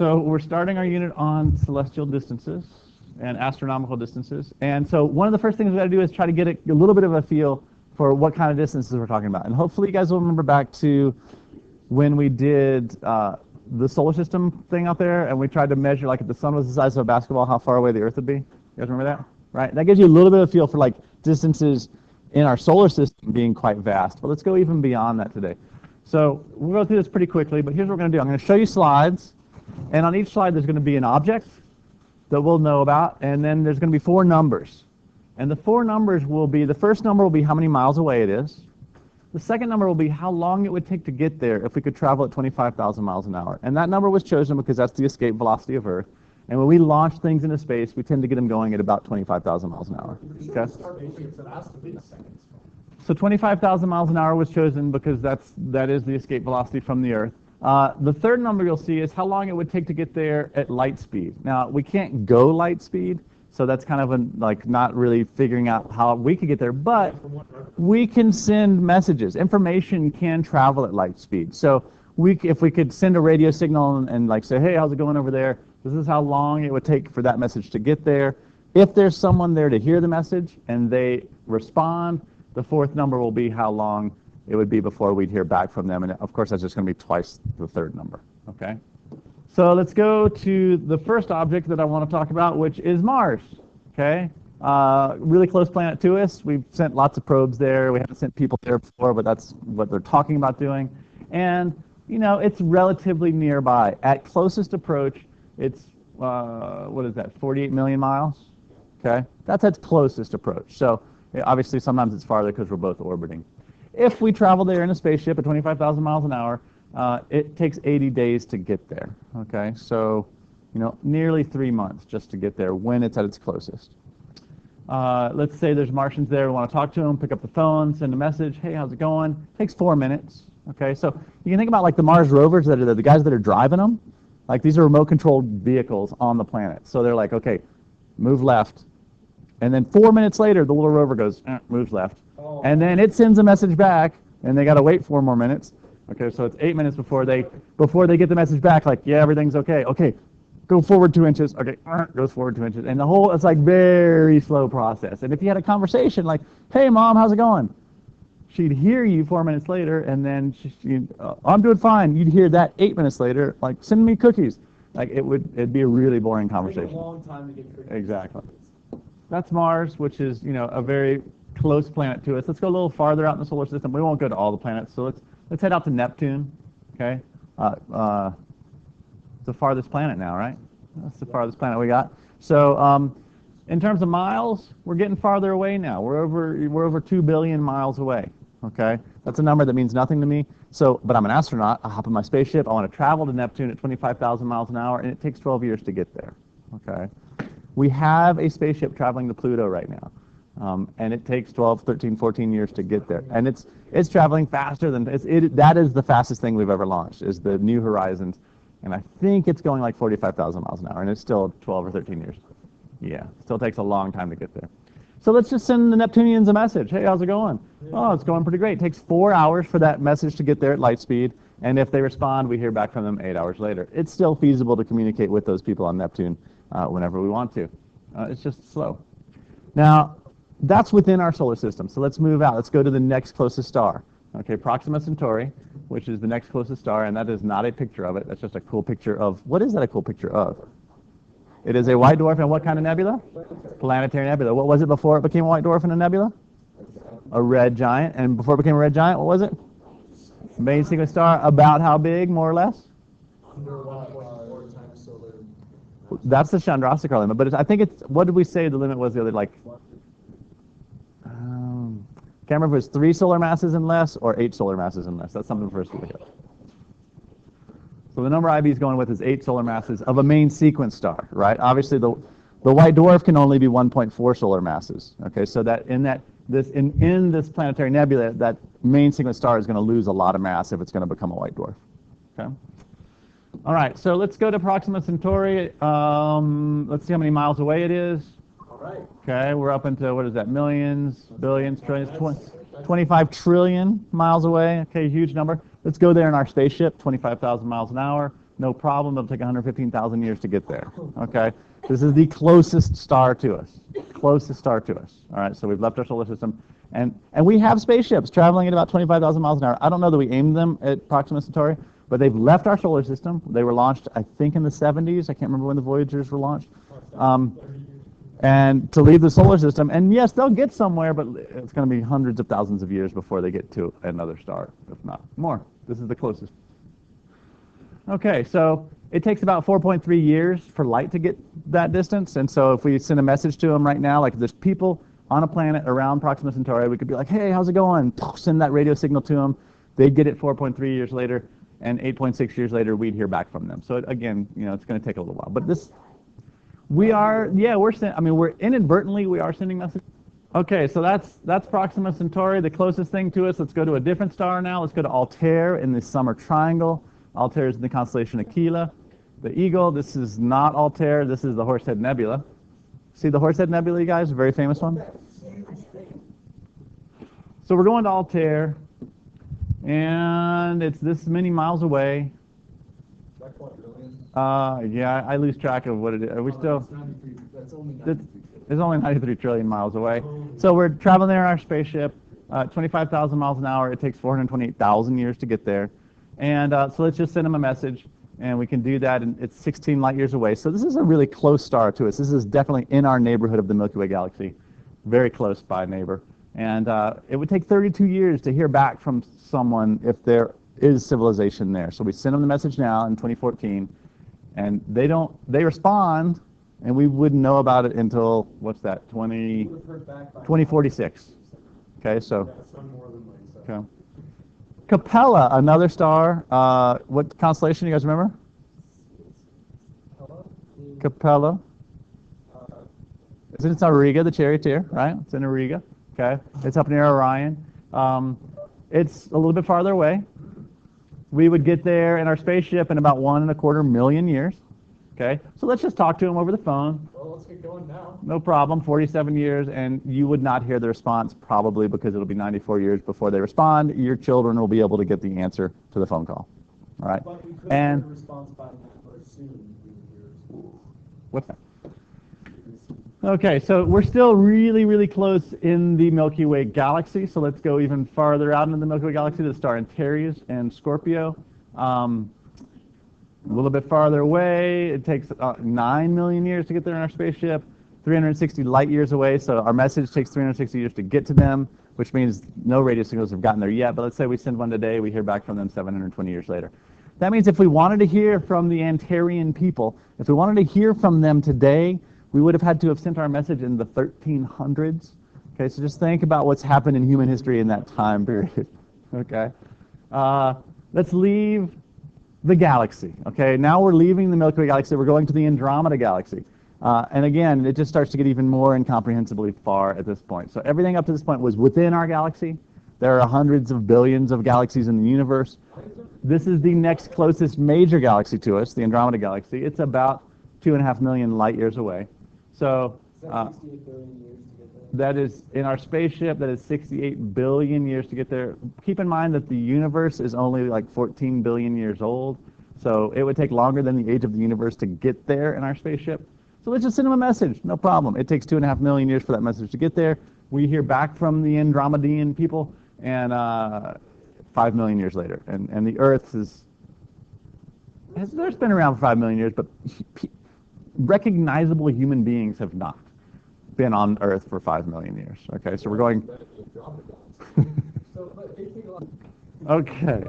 So we're starting our unit on celestial distances and astronomical distances. And so one of the first things we got to do is try to get a little bit of a feel for what kind of distances we're talking about. And hopefully you guys will remember back to when we did the solar system thing out there, and we tried to measure, like, if the sun was the size of a basketball, how far away the Earth would be. You guys remember that? Right? That gives you a little bit of a feel for, like, distances in our solar system being quite vast. But let's go even beyond that today. So we'll go through this pretty quickly, but here's what we're going to do. I'm going to show you slides, and on each slide there's going to be an object that we'll know about, and then there's going to be 4 numbers. And the 4 numbers will be, the first number will be how many miles away it is. The second number will be how long it would take to get there if we could travel at 25,000 miles an hour. And that number was chosen because that's the escape velocity of Earth. And when we launch things into space, we tend to get them going at about 25,000 miles an hour. Okay? So 25,000 miles an hour was chosen because that is the escape velocity from the Earth. The third number you'll see is how long it would take to get there at light speed. Now, we can't go light speed, so that's kind of like not really figuring out how we could get there, but we can send messages. Information can travel at light speed. So if we could send a radio signal and like say, hey, how's it going over there? This is how long it would take for that message to get there. If there's someone there to hear the message and they respond, the fourth number will be how long it would be before we'd hear back from them. And of course, that's just going to be twice the third number. Okay? So let's go to the first object that I want to talk about, which is Mars. Okay? Really close planet to us. We've sent lots of probes there. We haven't sent people there before, but that's what they're talking about doing. And, you know, it's relatively nearby. At closest approach, it's, what is that, 48 million miles? Okay? That's its closest approach. So obviously, sometimes it's farther because we're both orbiting. If we travel there in a spaceship at 25,000 miles an hour, it takes 80 days to get there. Okay, so nearly 3 months just to get there when it's at its closest. Let's say there's Martians there. We want to talk to them, pick up the phone, send a message. Hey, how's it going? Takes 4 minutes. Okay, so you can think about like the Mars rovers that are the guys that are driving them. Like these are remote-controlled vehicles on the planet. So they're like, okay, move left. And then 4 minutes later, the little rover goes, moves left. Oh. And then it sends a message back, and they got to wait 4 more minutes. Okay, so it's 8 minutes before they get the message back, like, yeah, everything's okay. Okay, go forward 2 inches. Okay, goes forward 2 inches. And it's like very slow process. And if you had a conversation like, hey, Mom, how's it going? She'd hear you 4 minutes later, and then I'm doing fine. You'd hear that 8 minutes later, like, send me cookies. Like, it'd be a really boring conversation. Take a long time to get cookies. Exactly. That's Mars, which is, a very close planet to us. Let's go a little farther out in the solar system. We won't go to all the planets, so let's head out to Neptune. Okay, it's the farthest planet now, right? That's the farthest planet we got. So, in terms of miles, we're getting farther away now. We're over 2 billion miles away. Okay, that's a number that means nothing to me. So, but I'm an astronaut. I hop in my spaceship. I want to travel to Neptune at 25,000 miles an hour, and it takes 12 years to get there. Okay. We have a spaceship traveling to Pluto right now, and it takes 12, 13, 14 years to get there. And it's traveling faster than that is the fastest thing we've ever launched, is the New Horizons, and I think it's going like 45,000 miles an hour, and it's still 12 or 13 years. Yeah, still takes a long time to get there. So let's just send the Neptunians a message. Hey, how's it going? Oh, it's going pretty great. It takes 4 hours for that message to get there at light speed, and if they respond, we hear back from them 8 hours later. It's still feasible to communicate with those people on Neptune whenever we want to. It's just slow. Now, that's within our solar system. So let's move out. Let's go to the next closest star. Okay, Proxima Centauri, which is the next closest star, and that is not a picture of it. That's just a cool picture of, what is that a cool picture of? It is a white dwarf and what kind of nebula? Planetary nebula. What was it before it became a white dwarf and a nebula? A red giant. And before it became a red giant, what was it? Main sequence star. About how big, more or less? Under 1.4 times solar. That's the Chandrasekhar limit, but I think it's, what did we say the limit was the other, like, can't remember if it was 3 solar masses and less or 8 solar masses and less. That's something for us to look at. So the number IB is going with is 8 solar masses of a main sequence star, right? Obviously, the white dwarf can only be 1.4 solar masses. Okay, so that in this planetary nebula, that main sequence star is going to lose a lot of mass if it's going to become a white dwarf. Okay. All right, so let's go to Proxima Centauri. Let's see how many miles away it is. All right. Okay, we're up into, what is that, millions, billions, trillions, 25 trillion miles away. Okay, huge number. Let's go there in our spaceship, 25,000 miles an hour. No problem. It'll take 115,000 years to get there. Okay? This is the closest star to us. Closest star to us. All right, so we've left our solar system. And we have spaceships traveling at about 25,000 miles an hour. I don't know that we aimed them at Proxima Centauri, but they've left our solar system. They were launched, I think, in the 70s. I can't remember when the Voyagers were launched. And to leave the solar system. And yes, they'll get somewhere, but it's going to be hundreds of thousands of years before they get to another star, if not more. This is the closest. Okay, so it takes about 4.3 years for light to get that distance. And so if we send a message to them right now, like there's people on a planet around Proxima Centauri, we could be like, hey, how's it going? Send that radio signal to them. They'd get it 4.3 years later, and 8.6 years later, we'd hear back from them. So again, it's going to take a little while. But this, we're inadvertently, we are sending messages. Okay, so that's Proxima Centauri, the closest thing to us. Let's go to a different star now. Let's go to Altair in the Summer Triangle. Altair is in the constellation Aquila. The Eagle, this is not Altair, this is the Horsehead Nebula. See the Horsehead Nebula, you guys? A very famous one. So we're going to Altair, and it's this many miles away. Yeah, I lose track of what it is. Are we still? It's only 93 trillion miles away. So we're traveling there in our spaceship, 25,000 miles an hour. It takes 428,000 years to get there. And so let's just send them a message, and we can do that, and it's 16 light years away. So this is a really close star to us. This is definitely in our neighborhood of the Milky Way galaxy, very close by neighbor. And it would take 32 years to hear back from someone if there is civilization there. So we send them the message now in 2014, and they respond, and we wouldn't know about it until, what's that, 2046. Okay, so. Okay. Capella, another star. What constellation, you guys remember? Capella. It's in Auriga, the Charioteer, right? It's in Auriga. Okay. It's up near Orion. It's a little bit farther away. We would get there in our spaceship in about 1.25 million years. Okay. So let's just talk to them over the phone. Well, let's get going now. No problem. 47 years, and you would not hear the response probably because it'll be 94 years before they respond. Your children will be able to get the answer to the phone call. All right. But we could and get a response by now, or soon. what's that? Okay, so we're still really, really close in the Milky Way galaxy. So let's go even farther out into the Milky Way galaxy. The star Antares and Scorpio. A little bit farther away, it takes 9 million years to get there in our spaceship, 360 light years away, so our message takes 360 years to get to them, which means no radio signals have gotten there yet, but let's say we send one today, we hear back from them 720 years later. That means if we wanted to hear from the Antarian people, if we wanted to hear from them today, we would have had to have sent our message in the 1300s. Okay, so just think about what's happened in human history in that time period. Okay, let's leave the galaxy. Okay, now we're leaving the Milky Way galaxy. We're going to the Andromeda galaxy. And again, it just starts to get even more incomprehensibly far at this point. So everything up to this point was within our galaxy. There are hundreds of billions of galaxies in the universe. This is the next closest major galaxy to us, the Andromeda galaxy. It's about 2.5 million light years away. So Is that 68 billion years to get there? that is in our spaceship, that is 68 billion years to get there. Keep in mind that the universe is only like 14 billion years old, so it would take longer than the age of the universe to get there in our spaceship. So let's just send them a message, no problem. It takes 2.5 million years for that message to get there. We hear back from the Andromedan people, and 5 million years later. And the Earth has been around for 5 million years, but recognizable human beings have not been on Earth for 5 million years. Okay, so we're going. Okay,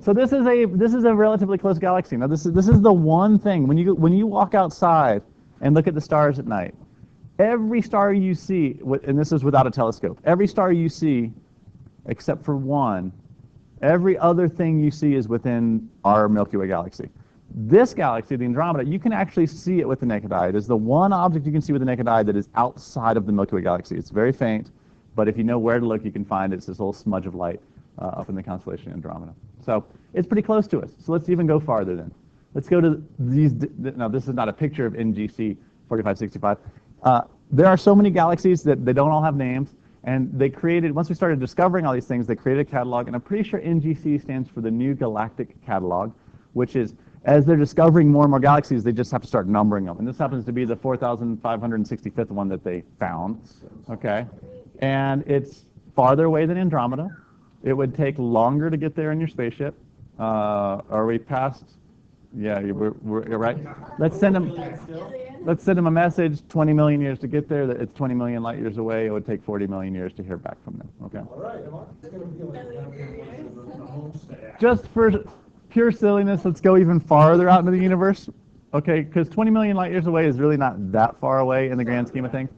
so this is a relatively close galaxy. Now this is the one thing when you walk outside and look at the stars at night, every star you see, and this is without a telescope, every star you see, except for one, every other thing you see is within our Milky Way galaxy. This galaxy, the Andromeda, you can actually see it with the naked eye. It is the one object you can see with the naked eye that is outside of the Milky Way galaxy. It's very faint, but if you know where to look, you can find it. It's this little smudge of light up in the constellation Andromeda. So it's pretty close to us. So let's even go farther then. Let's go to these. Now, this is not a picture of NGC 4565. There are so many galaxies that they don't all have names. And they created, once we started discovering all these things, they created a catalog. And I'm pretty sure NGC stands for the New Galactic Catalog, which is as they're discovering more and more galaxies, they just have to start numbering them. And this happens to be the 4,565th one that they found. Okay, and it's farther away than Andromeda. It would take longer to get there in your spaceship. Are we past? Yeah, you're right. Let's send them. Let's send them a message. 20 million years to get there. That it's 20 million light years away. It would take 40 million years to hear back from them. Okay. All right, it's gonna be like a homestead. Just for pure silliness, let's go even farther out into the universe. Okay, because 20 million light years away is really not that far away in the grand scheme of things.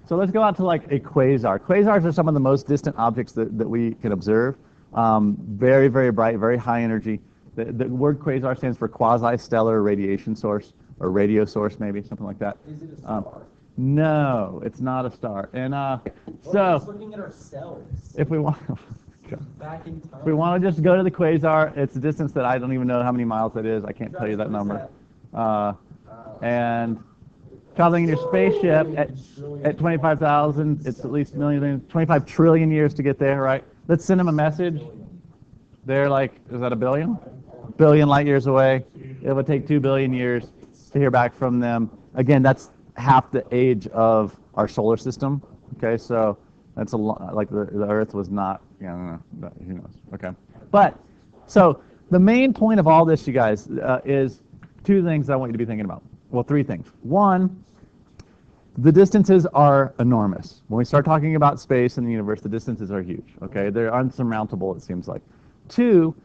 So let's go out to like a quasar. Quasars are some of the most distant objects that we can observe. Very, very bright, very high energy. The word quasar stands for quasi-stellar radiation source, or radio source maybe, something like that. Is it a star? No, it's not a star. And Just so looking at ourselves. if we want, Back in time. if we want to just go to the quasar, it's a distance that I don't even know how many miles that is. I can't tell you that number. And traveling in your spaceship at 25,000, it's at least 25 trillion years to get there, right? Let's send them a message. They're like, is that a billion? Billion light years away. It would take 2 billion years to hear back from them. Again, that's half the age of our solar system. Okay, so that's a lot. Like the Earth was not, I don't know, but who knows? Okay, but so the main point of all this, you guys, is two things I want you to be thinking about. Well, three things. One, the distances are enormous. When we start talking about space and the universe, the distances are huge. Okay, they're unsurmountable, it seems like. Two,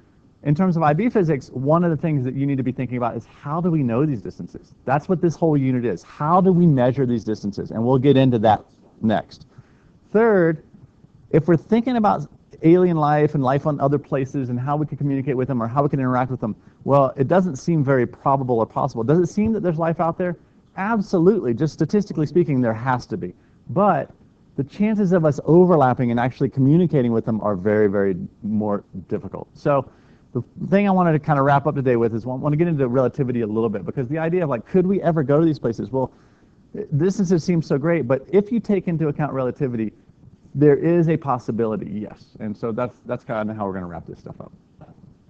in terms of IB physics, one of the things that you need to be thinking about is how do we know these distances? That's what this whole unit is. How do we measure these distances? And we'll get into that next. Third, if we're thinking about alien life and life on other places and how we can communicate with them or how we can interact with them, well, it doesn't seem very probable or possible. Does it seem that there's life out there? Absolutely. Just statistically speaking, there has to be. But the chances of us overlapping and actually communicating with them are very, very more difficult. So the thing I wanted to kind of wrap up today with is I want to get into relativity a little bit, because the idea of like, could we ever go to these places? Well, distances seem so great, but if you take into account relativity, there is a possibility, yes. And so that's kind of how we're going to wrap this stuff up.